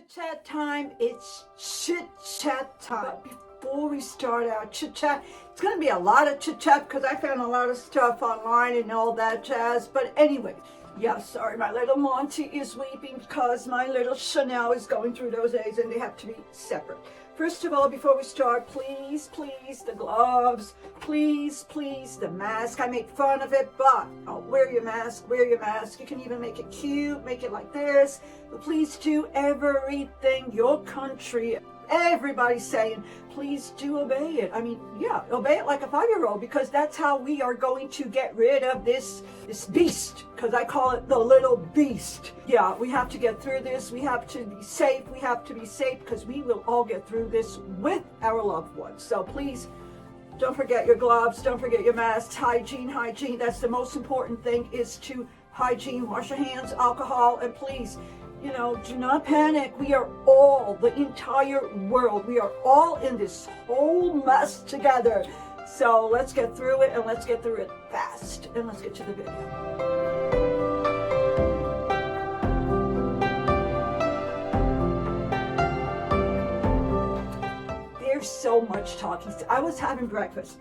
chit-chat time. It's chit-chat time. But before we start our chit-chat, it's going to be a lot of chit-chat because I found a lot of stuff online and all that jazz. But anyway, yeah, sorry, my little Monty is weeping because my little Chanel is going through those days and they have to be separate. First of all, before we start, please, the gloves, please, the mask. I make fun of it, but wear your mask, wear your mask. You can even make it cute, make it like this. But please do everything your country, everybody's saying, please do obey it. I mean, yeah, obey it like a 5-year-old because that's how we are going to get rid of this beast, because I call it the little beast. Yeah, we have to get through this. We have to be safe. We have to be safe because we will all get through this with our loved ones. So please, don't forget your gloves. Don't forget your masks. Hygiene. That's the most important thing, is to hygiene. Wash your hands, alcohol, and please, do not panic. We are all, the entire world, we are all in this whole mess together. So let's get through it, and let's get through it fast. And let's get to the video. There's so much talking. I was having breakfast,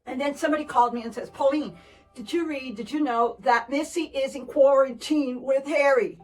and then somebody called me and says, Pauline, did you know that Missy is in quarantine with Harry?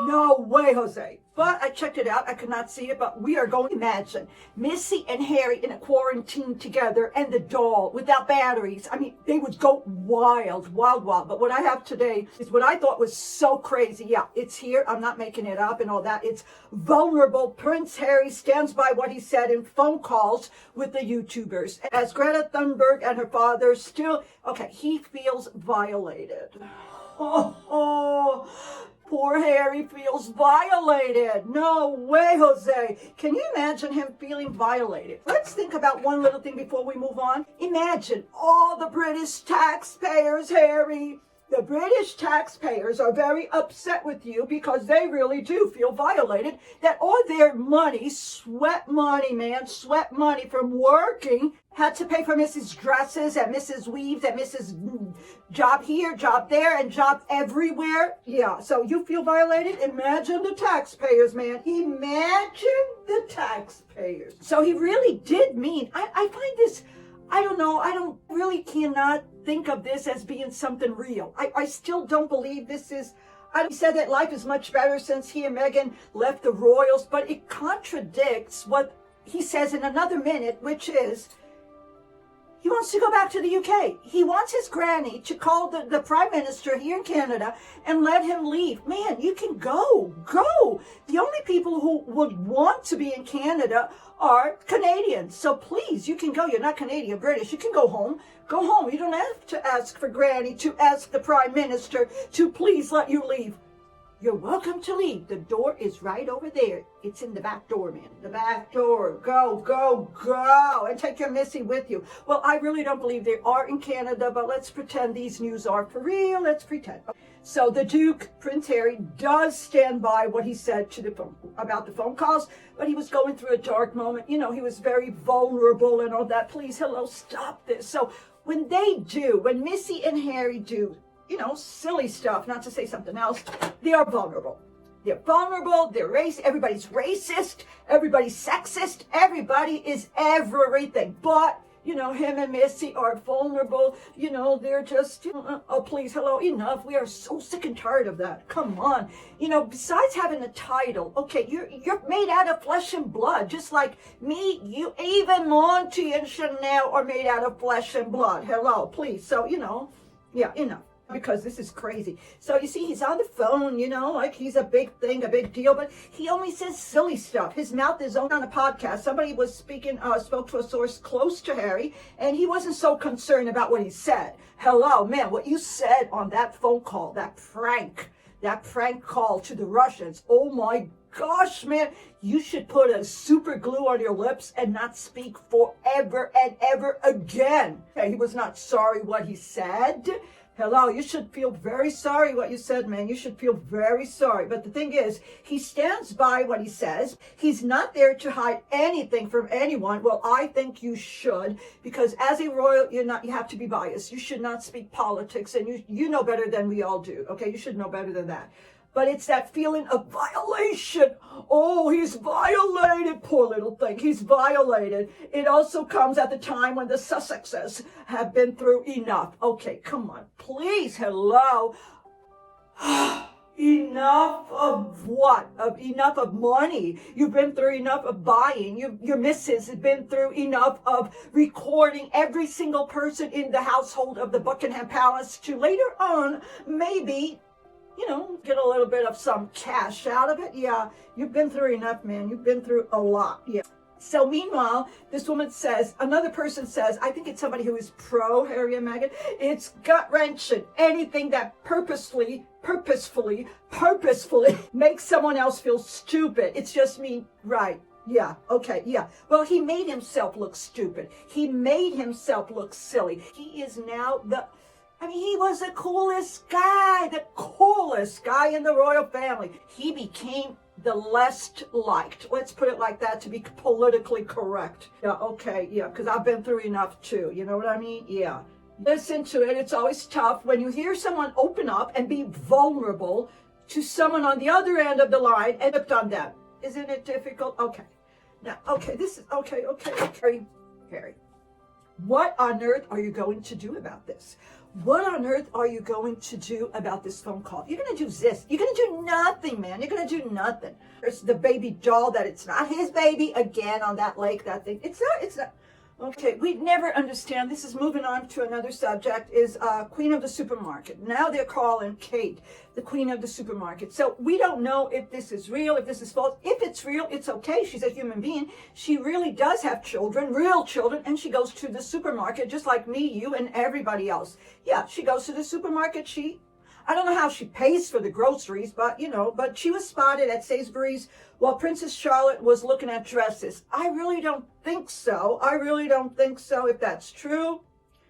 No way, Jose. But I checked it out. I could not see it, but we are going to imagine Missy and Harry in a quarantine together, and the doll without batteries. I mean, they would go wild. But what I have today is what I thought was so crazy. Yeah, it's here. I'm not making it up and all that. It's vulnerable. Prince Harry stands by what he said in phone calls with the YouTubers. As Greta Thunberg and her father still, he feels violated. Poor Harry feels violated. No way, Jose. Can you imagine him feeling violated? Let's think about one little thing before we move on. Imagine all the British taxpayers, Harry. The British taxpayers are very upset with you because they really do feel violated, that all their money, sweat money from working, had to pay for Mrs. Dresses and Mrs. Weaves and Mrs. Job here, job there, and job everywhere. Yeah, so you feel violated? Imagine the taxpayers, man. Imagine the taxpayers. So he really did mean, I find this, I don't know, cannot think of this as being something real. I still don't believe this is, he said that life is much better since he and Meghan left the royals, but it contradicts what he says in another minute, which is, he wants to go back to the UK. He wants his granny to call the Prime Minister here in Canada and let him leave. Man, you can go. The only people who would want to be in Canada are Canadians. So please, you can go. You're not Canadian, British. You can go home. Go home. You don't have to ask for granny to ask the Prime Minister to please let you leave. You're welcome to leave. The door is right over there. It's in the back door, man. The back door. Go. And take your Missy with you. Well, I really don't believe they are in Canada, but let's pretend these news are for real. Let's pretend. So the Duke, Prince Harry, does stand by what he said to the phone about the phone calls, but he was going through a dark moment. He was very vulnerable and all that. Please, hello, stop this. So when Missy and Harry do, silly stuff, not to say something else, they are vulnerable. They're vulnerable, everybody's racist, everybody's sexist, everybody is everything. But, him and Missy are vulnerable, they're just, oh, please, hello, enough. We are so sick and tired of that. Come on. Besides having a title, you're made out of flesh and blood, just like me, you, even Monty and Chanel are made out of flesh and blood. Hello, please. So, yeah, enough. Because this is crazy. So you see, he's on the phone, like he's a big thing, a big deal, but he only says silly stuff. His mouth is on a podcast. Somebody was spoke to a source close to Harry, and he wasn't so concerned about what he said. Hello, man, what you said on that phone call, that prank call to the Russians. Oh my gosh, man, you should put a super glue on your lips and not speak forever and ever again. He was not sorry what he said. Hello, you should feel very sorry what you said, man. You should feel very sorry. But the thing is, he stands by what he says. He's not there to hide anything from anyone. Well, I think you should, because as a royal, you have to be biased. You should not speak politics, and you know better than we all do. Okay, you should know better than that. but it's that feeling of violation. Oh, he's violated, poor little thing. He's violated. It also comes at the time when the Sussexes have been through enough. Okay, come on, please, hello. Enough of what? Enough of money. You've been through enough of buying. Your missus has been through enough of recording every single person in the household of the Buckingham Palace to later on maybe, get a little bit of some cash out of it. Yeah, you've been through enough, man. You've been through a lot. Yeah. So meanwhile, this woman says, another person says, I think it's somebody who is pro Harry and Meghan, it's gut-wrenching. Anything that purposefully makes someone else feel stupid. It's just me, right? Yeah, okay, yeah. Well, he made himself look stupid. He made himself look silly. He is now he was the coolest guy in the royal family. He became the less liked. Let's put it like that to be politically correct. Yeah, okay, yeah, because I've been through enough too. You know what I mean? Yeah. Listen to it. It's always tough when you hear someone open up and be vulnerable to someone on the other end of the line and have done that. Isn't it difficult? Okay. Now, okay, this is, okay. Harry, what on earth are you going to do about this? What on earth are you going to do about this phone call? You're going to do this. You're going to do nothing, man. You're going to do nothing. There's the baby doll that it's not his baby again on that lake, that thing. It's not. Okay, we never understand. This is moving on to another subject, is Queen of the Supermarket. Now they're calling Kate the Queen of the Supermarket. So we don't know if this is real, if this is false. If it's real, it's okay. She's a human being. She really does have children, real children, and she goes to the supermarket just like me, you, and everybody else. Yeah, she goes to the supermarket. I don't know how she pays for the groceries, but she was spotted at Sainsbury's while Princess Charlotte was looking at dresses. I really don't think so. If that's true.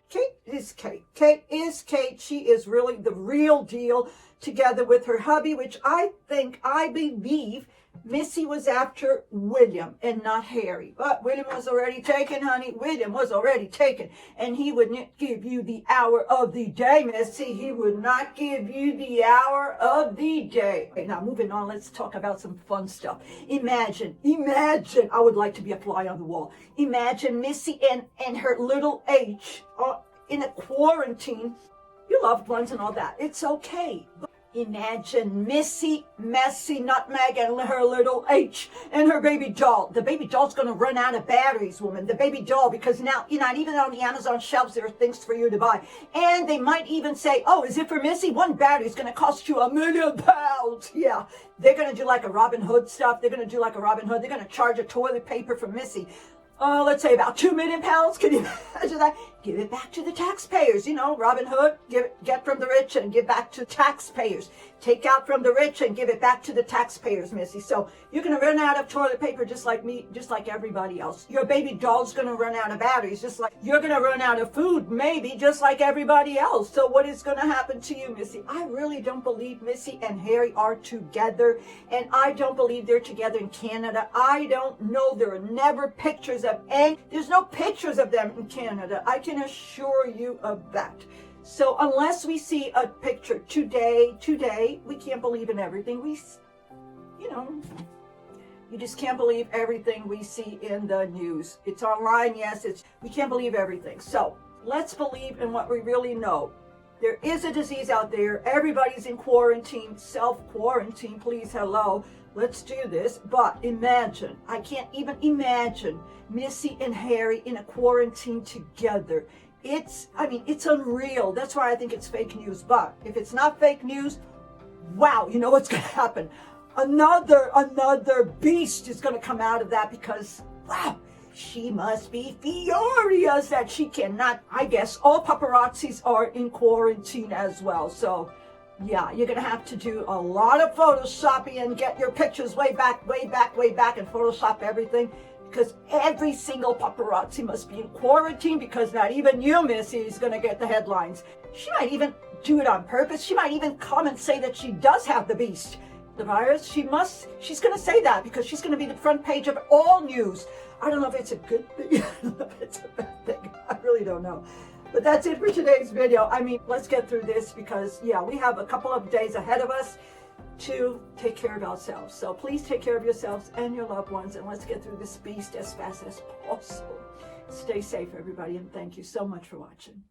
Kate is Kate. Kate is Kate. She is really the real deal, together with her hubby, which I believe Missy was after William and not Harry. But William was already taken, honey. William was already taken. And he would not give you the hour of the day, Missy. He would not give you the hour of the day. Okay, now, moving on, let's talk about some fun stuff. Imagine, I would like to be a fly on the wall. Imagine Missy and her little H in a quarantine. Your loved ones and all that. It's okay. Imagine Missy, Nutmeg, and her little H and her baby doll. The baby doll's going to run out of batteries, woman. The baby doll, because now, even on the Amazon shelves, there are things for you to buy. And they might even say, oh, is it for Missy? One battery is going to cost you £1 million. Yeah, they're going to do like a Robin Hood stuff. They're going to charge a toilet paper for Missy. Let's say about £2 million. Can you imagine that? Give it back to the taxpayers. Robin Hood, get from the rich and give back to taxpayers. Take out from the rich and give it back to the taxpayers, Missy. So you're going to run out of toilet paper just like me, just like everybody else. Your baby doll's going to run out of batteries, just like you're going to run out of food, maybe, just like everybody else. So what is going to happen to you, Missy? I really don't believe Missy and Harry are together, and I don't believe they're together in Canada. I don't know. There are never pictures of any. There's no pictures of them in Canada. I can assure you of that. So unless we see a picture today, we can't believe in everything you just can't believe everything we see in the news. It's online, yes, we can't believe everything. So let's believe in what we really know. There is a disease out there. Everybody's in quarantine, self-quarantine, please, hello. Let's do this. But imagine, I can't even imagine Missy and Harry in a quarantine together. It's unreal. That's why I think it's fake news. But if it's not fake news, wow, you know what's going to happen? Another beast is going to come out of that, because, wow, she must be furious that she cannot. I guess all paparazzis are in quarantine as well. So, yeah, you're going to have to do a lot of photoshopping and get your pictures way back, and Photoshop everything. Because every single paparazzi must be in quarantine, because not even you, Missy, is going to get the headlines. She might even do it on purpose. She might even come and say that she does have the beast, the virus. She's going to say that, because she's going to be the front page of all news. I don't know if it's a good thing. I don't know if it's a bad thing. I really don't know. But that's it for today's video. Let's get through this, because, yeah, we have a couple of days ahead of us. to take care of ourselves. So please take care of yourselves and your loved ones, and let's get through this beast as fast as possible. Stay safe, everybody, and thank you so much for watching.